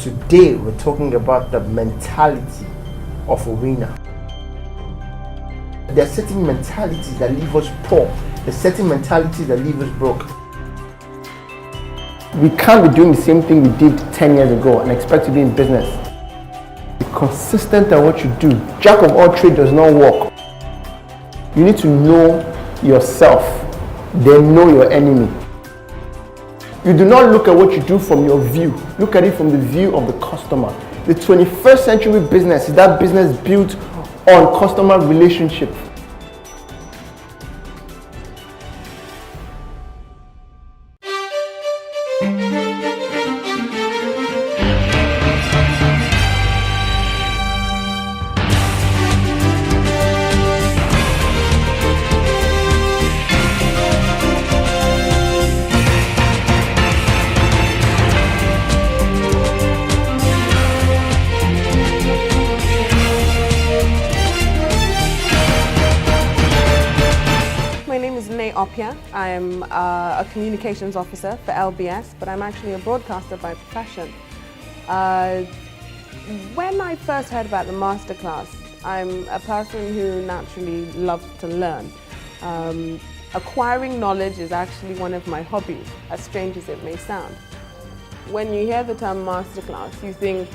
Today, we're talking about the mentality of a winner. There are certain mentalities that leave us poor. There are certain mentalities that leave us broke. We can't be doing the same thing we did 10 years ago and expect to be in business. Be consistent at what you do. Jack of all trades does not work. You need to know yourself, then know your enemy. You do not look at what you do from your view. Look at it from the view of the customer. The 21st century business is that business built on customer relationship. I'm a communications officer for LBS, but I'm actually a broadcaster by profession. When I first heard about the masterclass, I'm a person who naturally loves to learn. Acquiring knowledge is actually one of my hobbies, as strange as it may sound. When you hear the term masterclass, you think,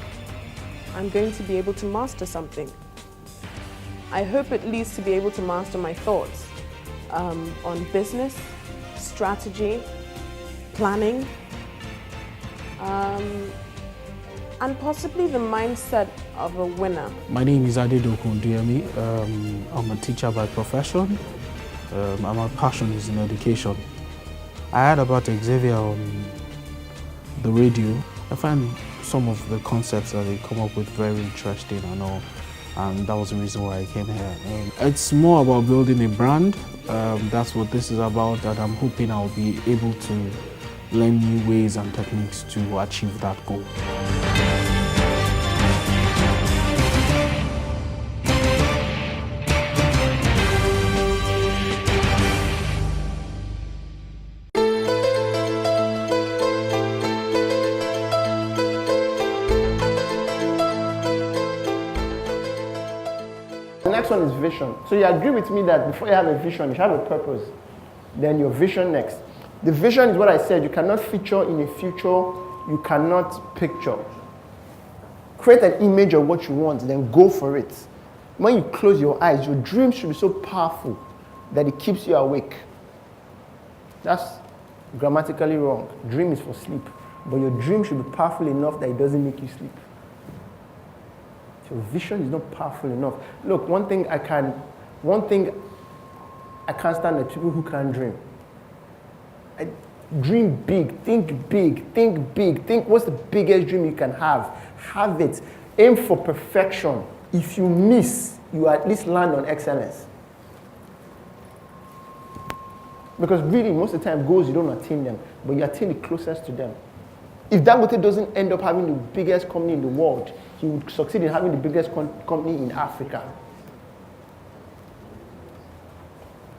I'm going to be able to master something. I hope at least to be able to master my thoughts. On business, strategy, planning, and possibly the mindset of a winner. My name is Adedoku Ndiemi. I'm a teacher by profession. My passion is in education. I heard about Hexavia on the radio. I find some of the concepts that they come up with very interesting and all. And that was the reason why I came here. It's more about building a brand. That's what this is about, and I'm hoping I'll be able to learn new ways and techniques to achieve that goal. The next one is vision. So you agree with me that before you have a vision, you should have a purpose. Then your vision next. The vision is what I said. You cannot feature in a future. You cannot picture. Create an image of what you want, then go for it. When you close your eyes, your dream should be so powerful that it keeps you awake. That's grammatically wrong. Dream is for sleep. But your dream should be powerful enough that it doesn't make you sleep. Your vision is not powerful enough. Look, one thing I can't stand are people who can't dream. Dream big, think big, think big. Think what's the biggest dream you can have. Have it. Aim for perfection. If you miss, you at least land on excellence. Because really, most of the time, goals, you don't attain them, but you attain the closest to them. If Dangote doesn't end up having the biggest company in the world, he would succeed in having the biggest company in Africa.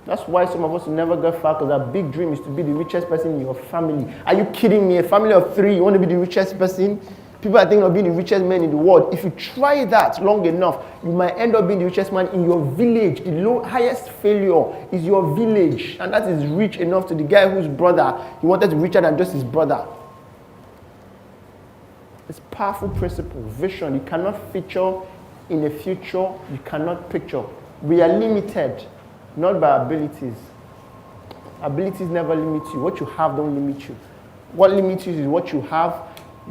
That's why some of us will never get far, because our big dream is to be the richest person in your family. Are you kidding me? A family of 3, you want to be the richest person? People are thinking of being the richest man in the world. If you try that long enough, you might end up being the richest man in your village. The highest failure is your village. And that is rich enough to the guy whose brother, he wanted to be richer than just his brother. It's a powerful principle, vision. You cannot feature in the future, you cannot picture. We are limited, not by abilities. Abilities never limit you. What you have don't limit you. What limits you is what you have.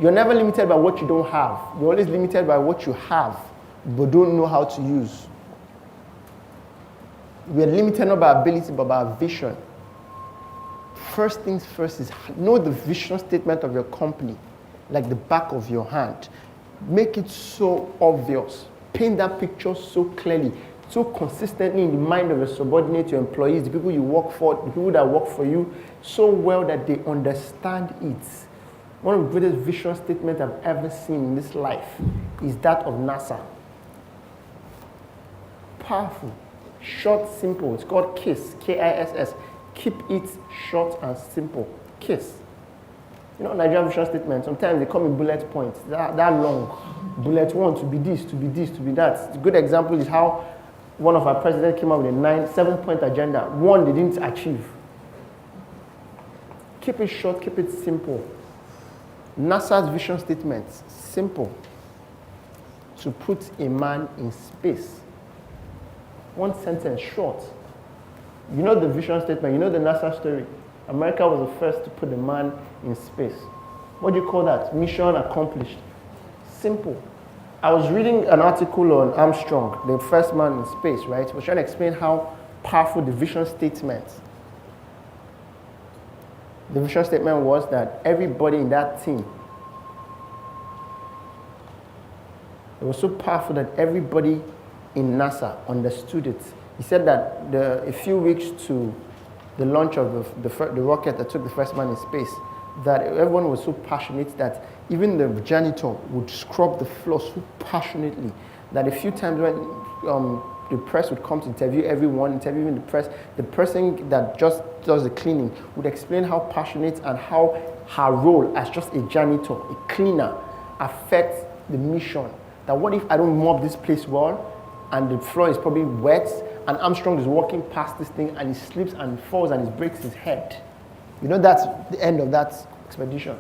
You're never limited by what you don't have. You're always limited by what you have, but don't know how to use. We are limited not by ability, but by vision. First things first is know the vision statement of your company, like the back of your hand. Make it so obvious. Paint that picture so clearly, so consistently in the mind of your subordinates, your employees, the people you work for, the people that work for you, so well that they understand it. One of the greatest vision statements I've ever seen in this life is that of NASA. Powerful, short, simple. It's called KISS, K-I-S-S. Keep it short and simple. KISS. You know, Nigerian vision statement, sometimes they come in bullet points, that long. Bullet 1 to be this, to be this, to be that. A good example is how one of our presidents came up with a 7-point agenda. 1 they didn't achieve. Keep it short, keep it simple. NASA's vision statement, simple. To put a man in space. 1 sentence, short. You know the vision statement, you know the NASA story. America was the first to put a man in space. What do you call that? Mission accomplished. Simple. I was reading an article on Armstrong, the first man in space, right? We're trying to explain how powerful the vision statement. The vision statement was that everybody in that team, it was so powerful that everybody in NASA understood it. He said that a few weeks to the launch of the rocket that took the first man in space, that everyone was so passionate that even the janitor would scrub the floor so passionately that a few times when the press would come to interview everyone, interviewing the press, the person that just does the cleaning would explain how passionate and how her role as just a janitor, a cleaner, affects the mission. That what if I don't mop this place well and the floor is probably wet and Armstrong is walking past this thing and he slips and falls and he breaks his head. You know, that's the end of that expedition.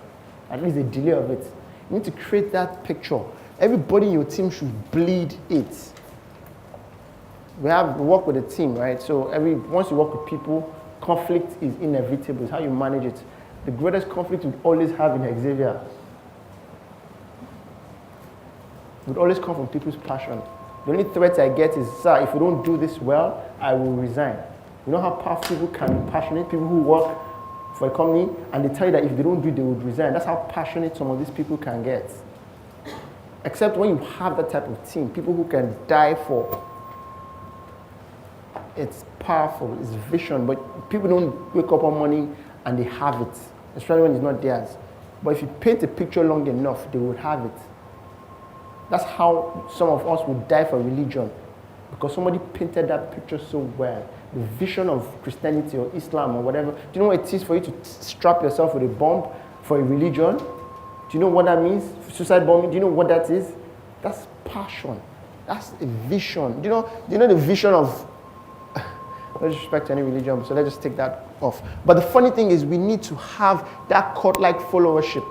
At least the delay of it. You need to create that picture. Everybody in your team should bleed it. We work with a team, right? So once you work with people, conflict is inevitable. It's how you manage it. The greatest conflict we always have in Hexavia would always come from people's passion. The only threat I get is, sir, if you don't do this well, I will resign. You know how powerful people can be passionate, people who work for a company, and they tell you that if they don't do it, they would resign. That's how passionate some of these people can get. Except when you have that type of team, people who can die for. It's powerful, it's vision, but people don't wake up one morning and they have it, especially when it's not theirs. But if you paint a picture long enough, they would have it. That's how some of us would die for religion, because somebody painted that picture so well. The vision of Christianity or Islam or whatever. Do you know what it is for you to strap yourself with a bomb for a religion? Do you know what that means? Suicide bombing, do you know what that is? That's passion. That's a vision. Do you know the vision of, no disrespect to any religion, so let's just take that off. But the funny thing is we need to have that cult-like followership.